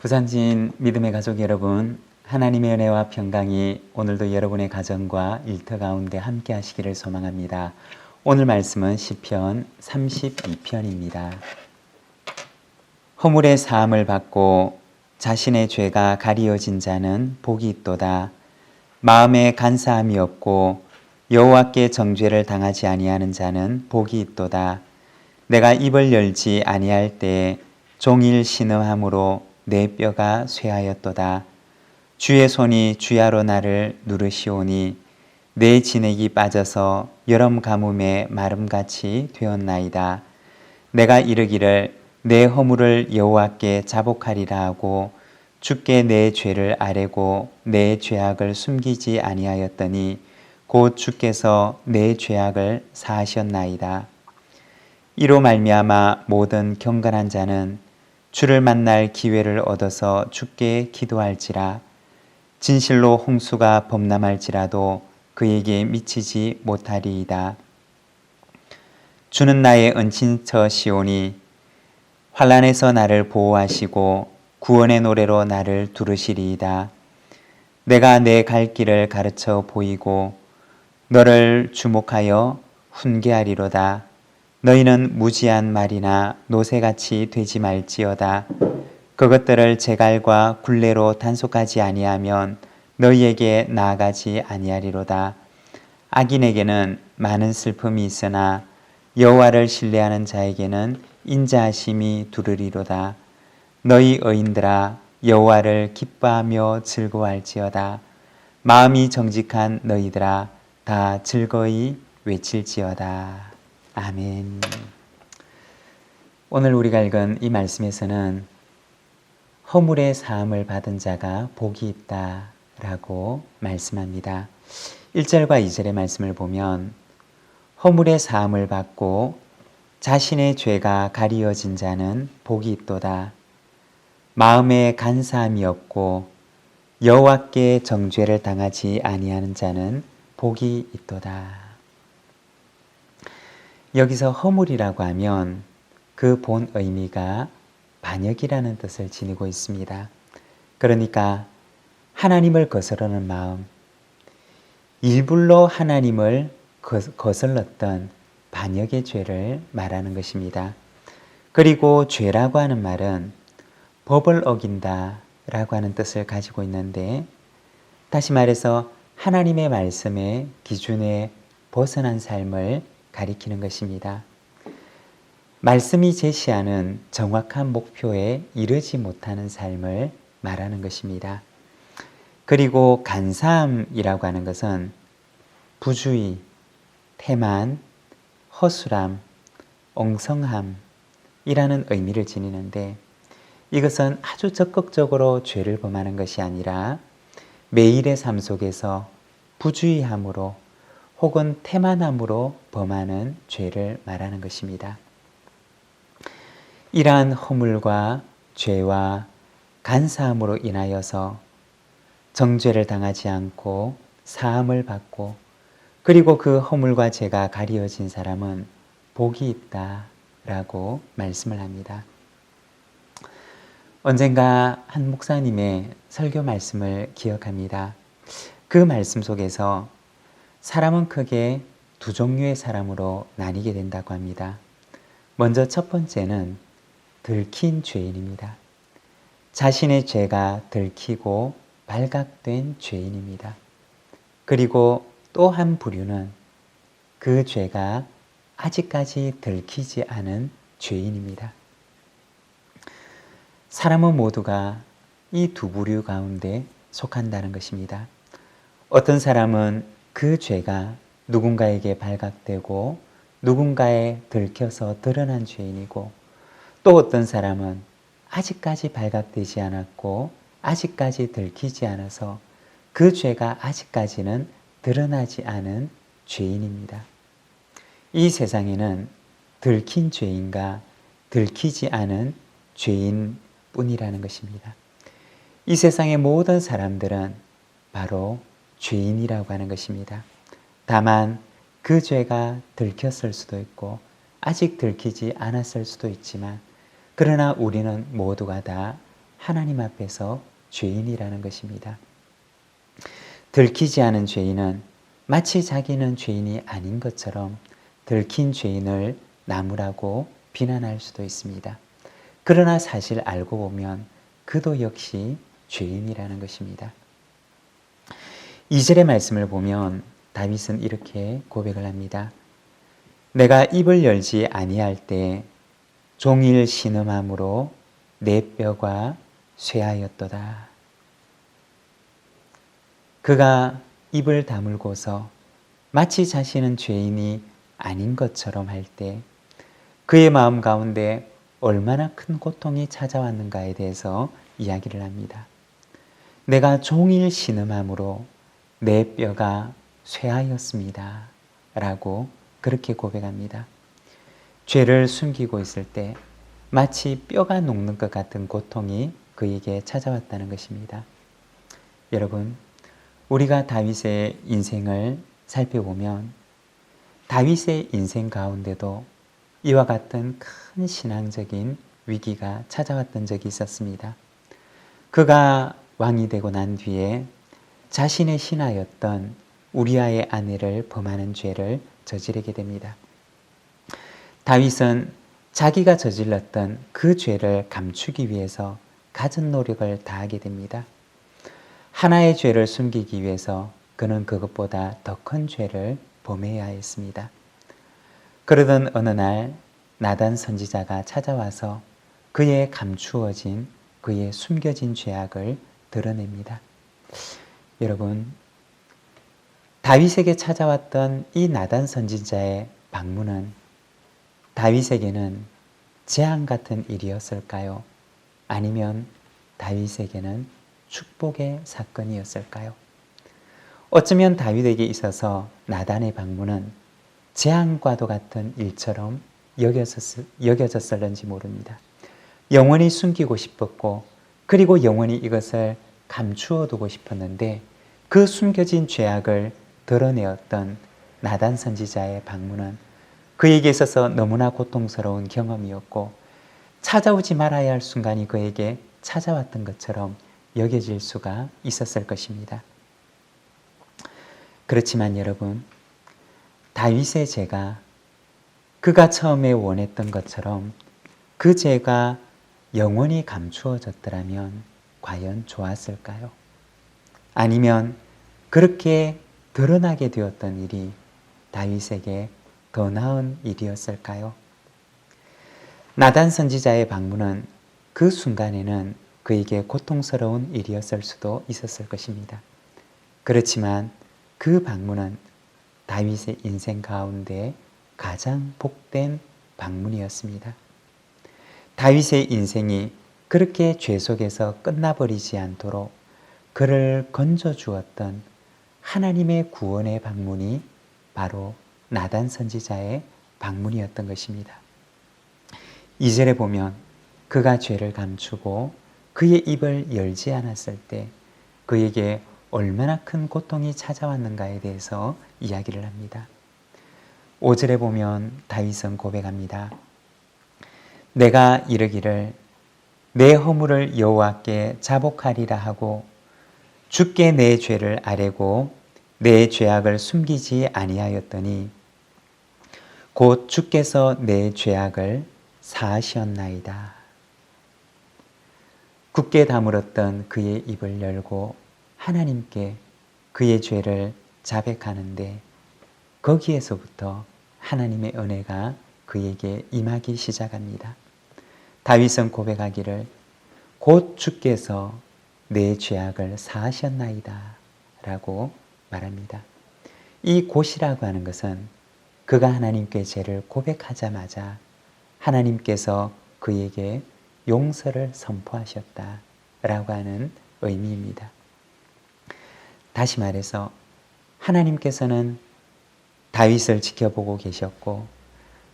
부산진 믿음의 가족 여러분, 하나님의 은혜와 평강이 오늘도 여러분의 가정과 일터 가운데 함께 하시기를 소망합니다. 오늘 말씀은 시편 32편입니다. 허물의 사함을 받고 자신의 죄가 가리어진 자는 복이 있도다. 마음에 간사함이 없고 여호와께 정죄를 당하지 아니하는 자는 복이 있도다. 내가 입을 열지 아니할 때에 종일 신음함으로 내 뼈가 쇠하였도다. 주의 손이 주야로 나를 누르시오니 내 진액이 빠져서 여름 가뭄에 마름같이 되었나이다. 내가 이르기를 내 허물을 여호와께 자복하리라 하고 주께 내 죄를 아뢰고 내 죄악을 숨기지 아니하였더니 곧 주께서 내 죄악을 사하셨나이다. 이로 말미암아 모든 경건한 자는 주를 만날 기회를 얻어서 주께 기도할지라. 진실로 홍수가 범람할지라도 그에게 미치지 못하리이다. 주는 나의 은친처시오니 환난에서 나를 보호하시고 구원의 노래로 나를 두르시리이다. 내가 내 갈 길을 가르쳐 보이고 너를 주목하여 훈계하리로다. 너희는 무지한 말이나 노새같이 되지 말지어다. 그것들을 제갈과 굴레로 단속하지 아니하면 너희에게 나아가지 아니하리로다. 악인에게는 많은 슬픔이 있으나 여호와를 신뢰하는 자에게는 인자하심이 두르리로다. 너희 의인들아 여호와를 기뻐하며 즐거워할지어다. 마음이 정직한 너희들아 다 즐거이 외칠지어다. 아멘. 오늘 우리가 읽은 이 말씀에서는 허물의 사함을 받은 자가 복이 있다 라고 말씀합니다. 1절과 2절의 말씀을 보면 허물의 사함을 받고 자신의 죄가 가리어진 자는 복이 있도다. 마음에 간사함이 없고 여호와께 정죄를 당하지 아니하는 자는 복이 있도다. 여기서 허물이라고 하면 그 본 의미가 반역이라는 뜻을 지니고 있습니다. 그러니까 하나님을 거스르는 마음, 일불로 하나님을 거슬렀던 반역의 죄를 말하는 것입니다. 그리고 죄라고 하는 말은 법을 어긴다 라고 하는 뜻을 가지고 있는데, 다시 말해서 하나님의 말씀의 기준에 벗어난 삶을 가리키는 것입니다. 말씀이 제시하는 정확한 목표에 이르지 못하는 삶을 말하는 것입니다. 그리고 간사함이라고 하는 것은 부주의, 태만, 허술함, 엉성함이라는 의미를 지니는데, 이것은 아주 적극적으로 죄를 범하는 것이 아니라 매일의 삶 속에서 부주의함으로 혹은 태만함으로 범하는 죄를 말하는 것입니다. 이러한 허물과 죄와 간사함으로 인하여서 정죄를 당하지 않고 사함을 받고 그리고 그 허물과 죄가 가리어진 사람은 복이 있다라고 말씀을 합니다. 언젠가 한 목사님의 설교 말씀을 기억합니다. 그 말씀 속에서 사람은 크게 두 종류의 사람으로 나뉘게 된다고 합니다. 먼저 첫 번째는 들킨 죄인입니다. 자신의 죄가 들키고 발각된 죄인입니다. 그리고 또 한 부류는 그 죄가 아직까지 들키지 않은 죄인입니다. 사람은 모두가 이 두 부류 가운데 속한다는 것입니다. 어떤 사람은 그 죄가 누군가에게 발각되고 누군가에 들켜서 드러난 죄인이고, 또 어떤 사람은 아직까지 발각되지 않았고 아직까지 들키지 않아서 그 죄가 아직까지는 드러나지 않은 죄인입니다. 이 세상에는 들킨 죄인과 들키지 않은 죄인뿐이라는 것입니다. 이 세상의 모든 사람들은 바로 죄인이라고 하는 것입니다. 다만 그 죄가 들켰을 수도 있고 아직 들키지 않았을 수도 있지만, 그러나 우리는 모두가 다 하나님 앞에서 죄인이라는 것입니다. 들키지 않은 죄인은 마치 자기는 죄인이 아닌 것처럼 들킨 죄인을 나무라고 비난할 수도 있습니다. 그러나 사실 알고 보면 그도 역시 죄인이라는 것입니다. 2절의 말씀을 보면 다윗은 이렇게 고백을 합니다. 내가 입을 열지 아니할 때 종일 신음함으로 내 뼈가 쇠하였도다. 그가 입을 다물고서 마치 자신은 죄인이 아닌 것처럼 할 때 그의 마음 가운데 얼마나 큰 고통이 찾아왔는가에 대해서 이야기를 합니다. 내가 종일 신음함으로 내 뼈가 쇠하였습니다. 라고 그렇게 고백합니다. 죄를 숨기고 있을 때 마치 뼈가 녹는 것 같은 고통이 그에게 찾아왔다는 것입니다. 여러분, 우리가 다윗의 인생을 살펴보면 다윗의 인생 가운데도 이와 같은 큰 신앙적인 위기가 찾아왔던 적이 있었습니다. 그가 왕이 되고 난 뒤에 자신의 신하였던 우리아의 아내를 범하는 죄를 저지르게 됩니다. 다윗은 자기가 저질렀던 그 죄를 감추기 위해서 갖은 노력을 다하게 됩니다. 하나의 죄를 숨기기 위해서 그는 그것보다 더 큰 죄를 범해야 했습니다. 그러던 어느 날 나단 선지자가 찾아와서 그의 감추어진, 그의 숨겨진 죄악을 드러냅니다. 여러분, 다윗에게 찾아왔던 이 나단 선지자의 방문은 다윗에게는 재앙 같은 일이었을까요? 아니면 다윗에게는 축복의 사건이었을까요? 어쩌면 다윗에게 있어서 나단의 방문은 재앙과도 같은 일처럼 여겨졌을는지 모릅니다. 영원히 숨기고 싶었고 그리고 영원히 이것을 감추어 두고 싶었는데 그 숨겨진 죄악을 드러내었던 나단 선지자의 방문은 그에게 있어서 너무나 고통스러운 경험이었고 찾아오지 말아야 할 순간이 그에게 찾아왔던 것처럼 여겨질 수가 있었을 것입니다. 그렇지만 여러분, 다윗의 죄가 그가 처음에 원했던 것처럼 그 죄가 영원히 감추어졌더라면 과연 좋았을까요? 아니면 그렇게 드러나게 되었던 일이 다윗에게 더 나은 일이었을까요? 나단 선지자의 방문은 그 순간에는 그에게 고통스러운 일이었을 수도 있었을 것입니다. 그렇지만 그 방문은 다윗의 인생 가운데 가장 복된 방문이었습니다. 다윗의 인생이 그렇게 죄 속에서 끝나버리지 않도록 그를 건져주었던 하나님의 구원의 방문이 바로 나단 선지자의 방문이었던 것입니다. 2절에 보면 그가 죄를 감추고 그의 입을 열지 않았을 때 그에게 얼마나 큰 고통이 찾아왔는가에 대해서 이야기를 합니다. 5절에 보면 다윗은 고백합니다. 내가 이르기를 내 허물을 여호와께 자복하리라 하고 주께 내 죄를 아뢰고 내 죄악을 숨기지 아니하였더니 곧 주께서 내 죄악을 사하시었나이다. 굳게 다물었던 그의 입을 열고 하나님께 그의 죄를 자백하는데 거기에서부터 하나님의 은혜가 그에게 임하기 시작합니다. 다윗은 고백하기를 곧 주께서 내 죄악을 사하셨나이다 라고 말합니다. 이 곧이라고 하는 것은 그가 하나님께 죄를 고백하자마자 하나님께서 그에게 용서를 선포하셨다 라고 하는 의미입니다. 다시 말해서 하나님께서는 다윗을 지켜보고 계셨고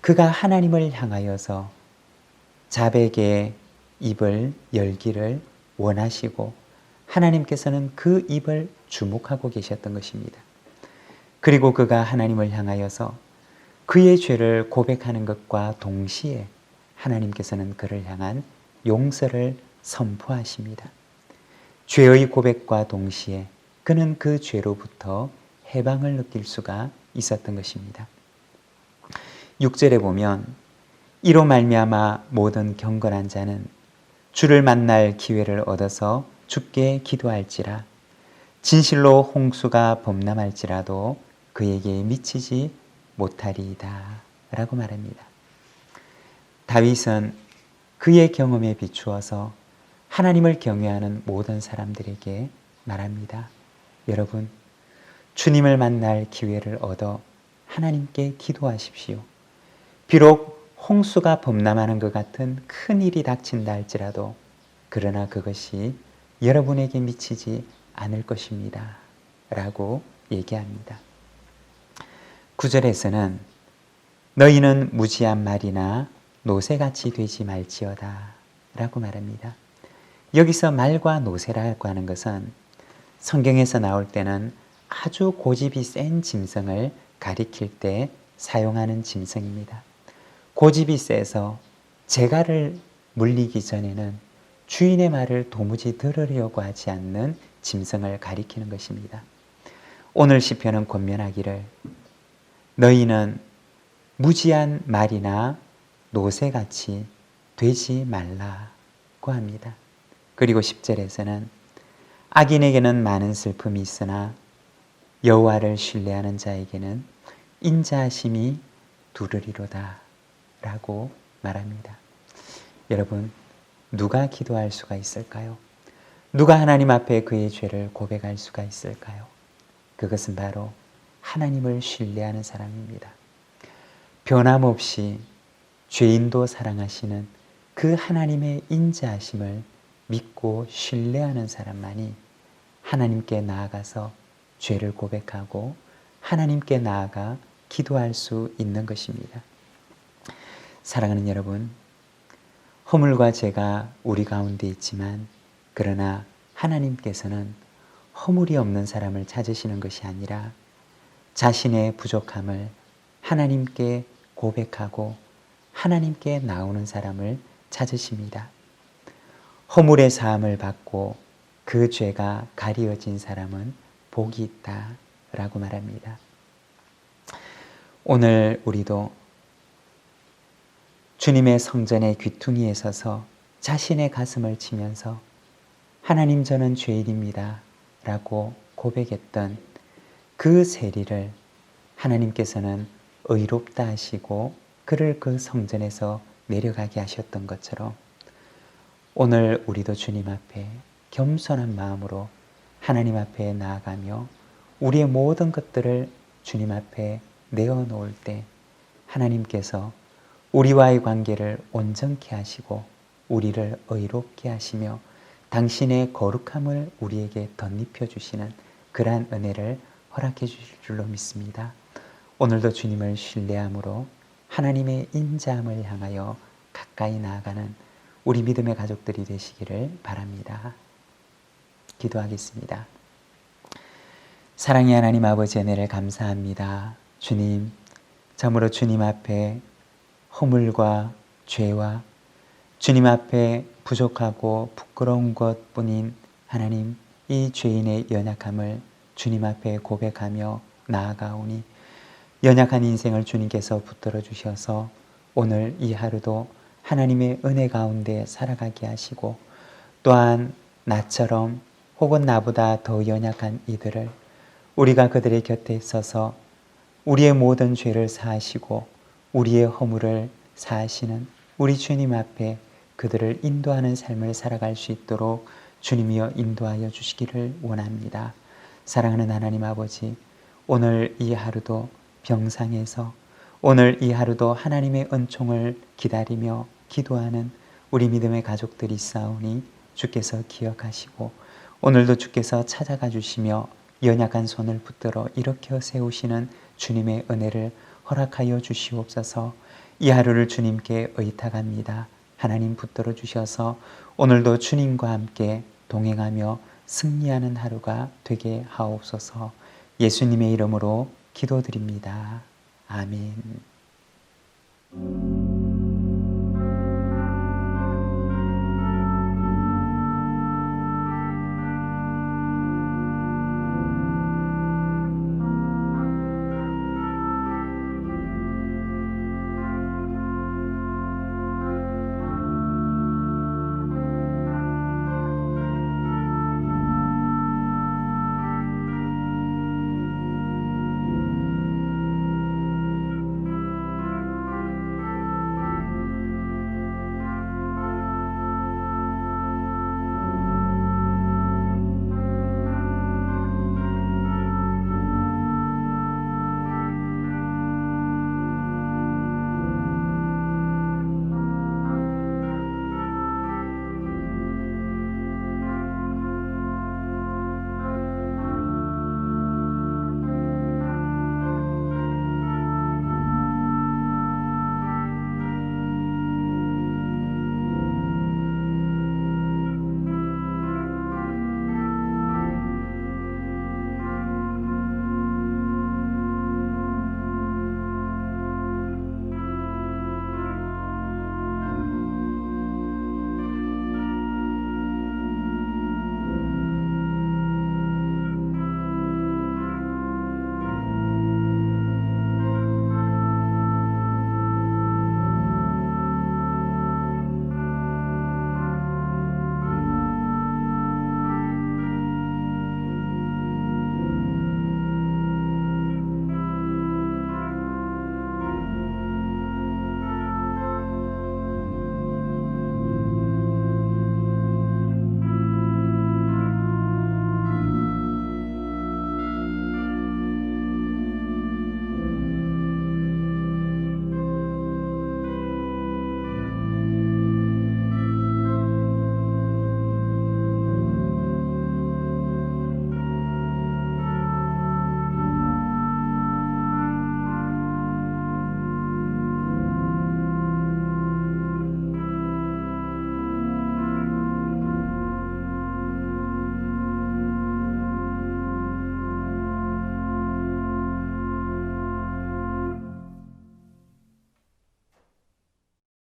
그가 하나님을 향하여서 자백의 입을 열기를 원하시고 하나님께서는 그 입을 주목하고 계셨던 것입니다. 그리고 그가 하나님을 향하여서 그의 죄를 고백하는 것과 동시에 하나님께서는 그를 향한 용서를 선포하십니다. 죄의 고백과 동시에 그는 그 죄로부터 해방을 느낄 수가 있었던 것입니다. 6절에 보면 이로 말미암아 모든 경건한 자는 주를 만날 기회를 얻어서 주께 기도할지라 진실로 홍수가 범람할지라도 그에게 미치지 못하리이다 라고 말합니다. 다윗은 그의 경험에 비추어서 하나님을 경외하는 모든 사람들에게 말합니다. 여러분, 주님을 만날 기회를 얻어 하나님께 기도하십시오. 비록 홍수가 범람하는 것 같은 큰 일이 닥친다 할지라도 그러나 그것이 여러분에게 미치지 않을 것입니다 라고 얘기합니다. 9절에서는 너희는 무지한 말이나 노새같이 되지 말지어다 라고 말합니다. 여기서 말과 노새라고 하는 것은 성경에서 나올 때는 아주 고집이 센 짐승을 가리킬 때 사용하는 짐승입니다. 고집이 세서 재갈을 물리기 전에는 주인의 말을 도무지 들으려고 하지 않는 짐승을 가리키는 것입니다. 오늘 시편은 권면하기를 너희는 무지한 말이나 노새같이 되지 말라고 합니다. 그리고 10절에서는 악인에게는 많은 슬픔이 있으나 여호와를 신뢰하는 자에게는 인자하심이 두르리로다 라고 말합니다. 여러분, 누가 기도할 수가 있을까요? 누가 하나님 앞에 그의 죄를 고백할 수가 있을까요? 그것은 바로 하나님을 신뢰하는 사람입니다. 변함없이 죄인도 사랑하시는 그 하나님의 인자하심을 믿고 신뢰하는 사람만이 하나님께 나아가서 죄를 고백하고 하나님께 나아가 기도할 수 있는 것입니다. 사랑하는 여러분, 허물과 죄가 우리 가운데 있지만 그러나 하나님께서는 허물이 없는 사람을 찾으시는 것이 아니라 자신의 부족함을 하나님께 고백하고 하나님께 나오는 사람을 찾으십니다. 허물의 사함을 받고 그 죄가 가리어진 사람은 복이 있다 라고 말합니다. 오늘 우리도 주님의 성전의 귀퉁이에 서서 자신의 가슴을 치면서 하나님 저는 죄인입니다 라고 고백했던 그 세리를 하나님께서는 의롭다 하시고 그를 그 성전에서 내려가게 하셨던 것처럼 오늘 우리도 주님 앞에 겸손한 마음으로 하나님 앞에 나아가며 우리의 모든 것들을 주님 앞에 내어놓을 때 하나님께서 우리와의 관계를 온전케 하시고 우리를 의롭게 하시며 당신의 거룩함을 우리에게 덧입혀 주시는 그러한 은혜를 허락해 주실 줄로 믿습니다. 오늘도 주님을 신뢰함으로 하나님의 인자함을 향하여 가까이 나아가는 우리 믿음의 가족들이 되시기를 바랍니다. 기도하겠습니다. 사랑의 하나님 아버지 은혜를 감사합니다. 주님, 참으로 주님 앞에 허물과 죄와 주님 앞에 부족하고 부끄러운 것뿐인 하나님, 이 죄인의 연약함을 주님 앞에 고백하며 나아가오니 연약한 인생을 주님께서 붙들어 주셔서 오늘 이 하루도 하나님의 은혜 가운데 살아가게 하시고 또한 나처럼 혹은 나보다 더 연약한 이들을 우리가 그들의 곁에 있어서 우리의 모든 죄를 사하시고 우리의 허물을 사하시는 우리 주님 앞에 그들을 인도하는 삶을 살아갈 수 있도록 주님이여 인도하여 주시기를 원합니다. 사랑하는 하나님 아버지, 오늘 이 하루도 병상에서 오늘 이 하루도 하나님의 은총을 기다리며 기도하는 우리 믿음의 가족들이 있사오니 주께서 기억하시고 오늘도 주께서 찾아가 주시며 연약한 손을 붙들어 일으켜 세우시는 주님의 은혜를 허락하여 주시옵소서. 이 하루를 주님께 의탁합니다. 하나님 붙들어 주셔서 오늘도 주님과 함께 동행하며 승리하는 하루가 되게 하옵소서. 예수님의 이름으로 기도드립니다. 아멘.